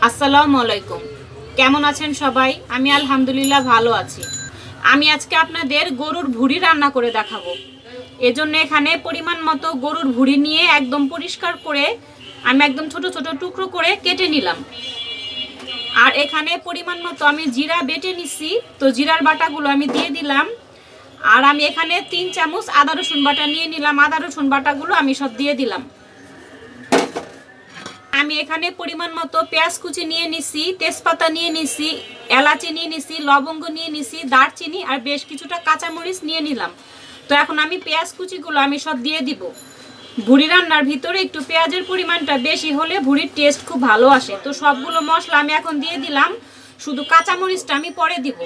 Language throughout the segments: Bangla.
আসসালামু আলাইকুম। কেমন আছেন সবাই? আমি আলহামদুলিল্লাহ ভালো আছি। আমি আজকে আপনাদের গরুর ভুঁড়ি রান্না করে দেখাবো। এজন্য এখানে পরিমাণ মতো গরুর ভুঁড়ি নিয়ে একদম পরিষ্কার করে আমি একদম ছোট ছোট টুকরো করে কেটে নিলাম। আর এখানে পরিমাণ মতো আমি জিরা বেটে নিছি, তো জিরার বাটাগুলো আমি দিয়ে দিলাম। আর আমি এখানে 3 চামচ আদা রসুন বাটা নিয়ে নিলাম, আদা রসুন বাটাগুলো আমি সব দিয়ে দিলাম। আমি এখানে পরিমাণ মতো পেঁয়াজ কুচি নিয়ে নিছি, তেজপাতা নিয়ে নিছি, এলাচি নিয়ে নিছি, লবঙ্গ নিয়ে নিছি, দারচিনি আর বেশ কিছুটা কাঁচামরিচ নিয়ে নিলাম। তো এখন আমি পেঁয়াজ কুচিগুলো আমি সব দিয়ে দিব। ভুঁড়ি রান্নার ভিতরে একটু পেঁয়াজের পরিমাণটা বেশি হলে ভুঁড়ির টেস্ট খুব ভালো আসে। তো সবগুলো মশলা আমি এখন দিয়ে দিলাম, শুধু কাঁচামরিচটা আমি পরে দিব।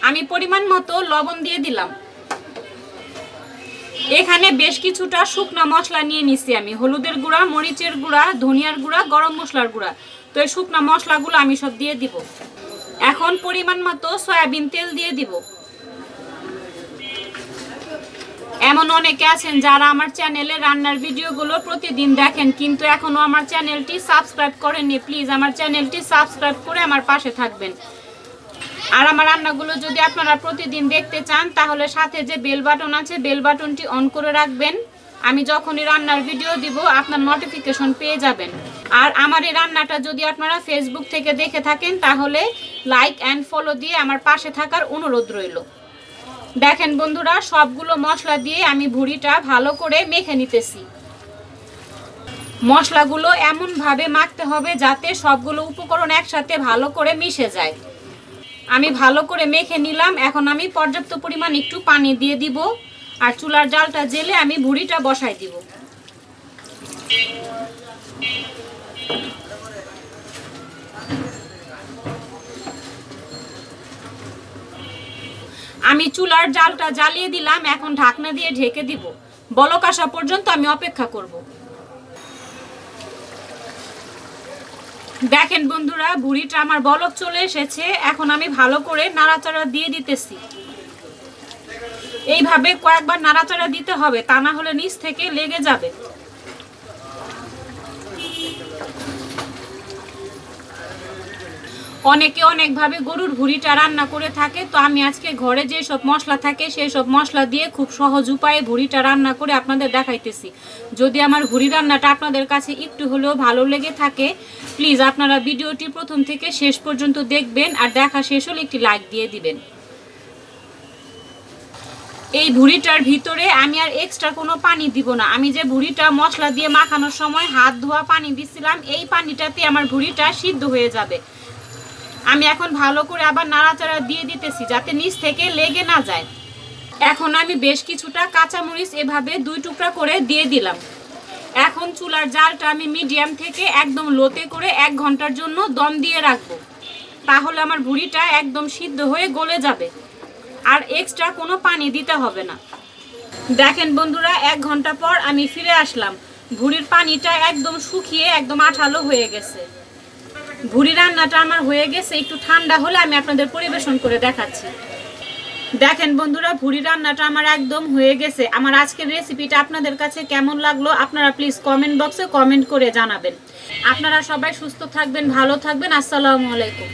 আমি পরিমাণ মতো লবণ দিয়ে দিলাম। এখানে বেশ কিছুটা শুকনা মশলা নিয়ে নিছি আমি, হলুদের গুঁড়া, মরিচের গুঁড়া, ধনিয়ার গুঁড়া, গরম মশলার গুঁড়া। তো এই শুকনা মশলাগুলো আমি সব দিয়ে দিব। এখন পরিমাণ মতো সয়াবিন তেল দিয়ে দিব। এমন অনেকে আছেন যারা আমার চ্যানেলে রান্নার ভিডিওগুলো প্রতিদিন দেখেন, কিন্তু এখনো আমার চ্যানেলটি সাবস্ক্রাইব করেননি। প্লিজ আমার চ্যানেলটি সাবস্ক্রাইব করে আমার পাশে থাকবেন। আর আমার রান্নাগুলো যদি আপনারা প্রতিদিন দেখতে চান তাহলে সাথে যে বেল বাটন আছে বেল বাটনটি অন করে রাখবেন। আমি যখনই রান্নার ভিডিও দিব আপনার নোটিফিকেশন পেয়ে যাবেন। আর আমার এই রান্নাটা যদি আপনারা ফেসবুক থেকে দেখে থাকেন তাহলে লাইক অ্যান্ড ফলো দিয়ে আমার পাশে থাকার অনুরোধ রইল। দেখেন বন্ধুরা, সবগুলো মশলা দিয়ে আমি ভুঁড়িটা ভালো করে মেখে নিতেছি। মশলাগুলো এমনভাবে মাখতে হবে যাতে সবগুলো উপকরণ একসাথে ভালো করে মিশে যায়। আমি ভালো করে মেখে নিলাম। এখন আমি পর্যাপ্ত পরিমাণ একটু পানি দিয়ে দিব আর চুলার জালটা জ্বেলে আমি ভুঁড়িটা বসাই দিব। আমি চুলার জালটা জ্বালিয়ে দিলাম। এখন ঢাকনা দিয়ে ঢেকে দিব। বলক আসা পর্যন্ত আমি অপেক্ষা করব। দেখেন বন্ধুরা, ভুঁড়িটা আমার বলক চলে এসেছে। এখন আমি ভালো করে নাড়াচাড়া দিয়ে দিতেছি। এইভাবে কয়েকবার নাড়াচাড়া দিতে হবে, তা না হলে নিচ থেকে লেগে যাবে। অনেকে অনেকভাবে গরুর ভুঁড়িটা রান্না করে থাকে, তো আমি আজকে ঘরে যে সব মশলা থাকে সেই সব মশলা দিয়ে খুব সহজ উপায়ে ভুঁড়িটা রান্না করে আপনাদের দেখাইতেছি। যদি আমার ভুঁড়ি রান্নাটা আপনাদের কাছে একটু হলেও ভালো লেগে থাকে প্লিজ আপনারা ভিডিওটি প্রথম থেকে শেষ পর্যন্ত দেখবেন, আর দেখা শেষ হলে একটি লাইক দিয়ে দিবেন। এই ভুঁড়িটার ভিতরে আমি আর এক্সট্রা কোনো পানি দিব না। আমি যে ভুঁড়িটা মশলা দিয়ে মাখানোর সময় হাত ধোয়া পানি দিছিলাম, এই পানিটাতে আমার ভুঁড়িটা সিদ্ধ হয়ে যাবে। আমি এখন ভালো করে আবার নাড়াচাড়া দিয়ে দিতেছি যাতে নিচ থেকে লেগে না যায়। এখন আমি বেশ কিছুটা কাঁচামরিচ এভাবে 2 টুকরা করে দিয়ে দিলাম। এখন চুলার জালটা আমি মিডিয়াম থেকে একদম লোতে করে 1 ঘন্টার জন্য দম দিয়ে রাখবো। তাহলে আমার ভুঁড়িটা একদম সিদ্ধ হয়ে গলে যাবে আর এক্সট্রা কোনো পানি দিতে হবে না। দেখেন বন্ধুরা, 1 ঘন্টা পর আমি ফিরে আসলাম। ভুঁড়ির পানিটা একদম শুকিয়ে একদম আঠালো হয়ে গেছে। ভুঁড়ি রান্নাটা আমার হয়ে গেছে। একটু ঠান্ডা হলে আমি আপনাদের পরিবেশন করে দেখাচ্ছি। দেখেন বন্ধুরা, ভুঁড়ি রান্নাটা আমার একদম হয়ে গেছে। আমার আজকের রেসিপিটা আপনাদের কাছে কেমন লাগলো আপনারা প্লিজ কমেন্ট বক্সে কমেন্ট করে জানাবেন। আপনারা সবাই সুস্থ থাকবেন, ভালো থাকবেন। আসসালামু আলাইকুম।